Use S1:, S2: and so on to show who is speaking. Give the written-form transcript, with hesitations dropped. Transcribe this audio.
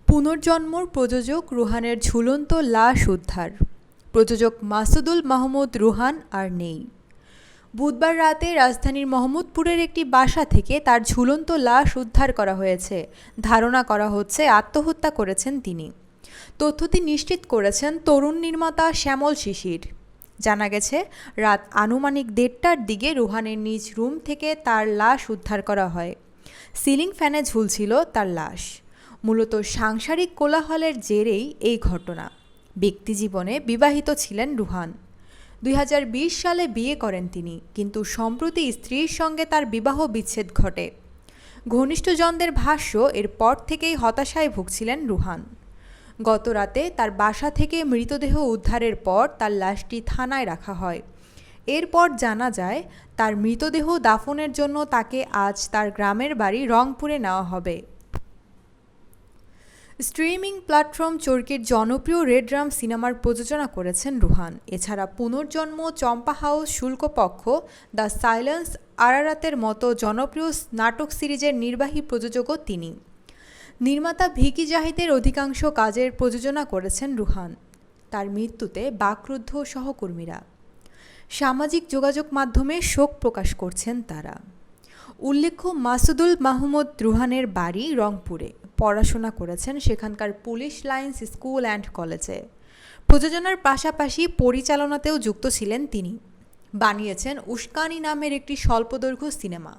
S1: পুনর্জন্মর প্রযোজক রুহানের ঝুলন্ত লাশ উদ্ধার। প্রযোজক মাসুদুল মাহমুদ রুহান আর নেই। বুধবার রাতে রাজধানীর মোহাম্মদপুরের একটি বাসা থেকে তার ঝুলন্ত লাশ উদ্ধার করা হয়েছে। ধারণা করা হচ্ছে আত্মহত্যা করেছেন তিনি। তথ্যটি নিশ্চিত করেছেন তরুণ নির্মাতা শ্যামল শিশির। জানা গেছে, রাত আনুমানিক 1:30টার দিকে রুহানের নিজ রুম থেকে তার লাশ উদ্ধার করা হয়। সিলিং ফ্যানে ঝুলছিল তার লাশ। মূলত সাংসারিক কোলাহলের জেরেই এই ঘটনা। ব্যক্তিজীবনে বিবাহিত ছিলেন রুহান। 2020 সালে বিয়ে করেন তিনি, কিন্তু সম্প্রতি স্ত্রীর সঙ্গে তার বিবাহ বিচ্ছেদ ঘটে। ঘনিষ্ঠজনদের ভাষ্য, এরপর থেকেই হতাশায় ভুগছিলেন রুহান। গত রাতে তার বাসা থেকে মৃতদেহ উদ্ধারের পর তার লাশটি থানায় রাখা হয়। এরপর জানা যায়, তার মৃতদেহ দাফনের জন্য তাকে আজ তার গ্রামের বাড়ি রংপুরে নেওয়া হবে। স্ট্রিমিং প্ল্যাটফর্ম চরকির জনপ্রিয় রেড রাম সিনেমার প্রযোজনা করেছেন রুহান। এছাড়া পুনর্জন্ম, চম্পা হাউস, শুল্কপক্ষ, দ্য সাইলেন্স, আরারাতের মতো জনপ্রিয় নাটক সিরিজের নির্বাহী প্রযোজকও তিনি। নির্মাতা ভিকি জাহিদের অধিকাংশ কাজের প্রযোজনা করেছেন রুহান। তার মৃত্যুতে বাকরুদ্ধ সহকর্মীরা। সামাজিক যোগাযোগ মাধ্যমে শোক প্রকাশ করছেন তারা। উল্লেখ্য, মাসুদুল মাহমুদ রুহানের বাড়ি রংপুরে। পড়াশোনা করেছেন সেখানকার পুলিশ লাইন্স স্কুল অ্যান্ড কলেজে। প্রযোজনার পাশাপাশি পরিচালনাতেও যুক্ত ছিলেন তিনি। বানিয়েছেন উস্কানি নামের একটি স্বল্পদৈর্ঘ্য সিনেমা।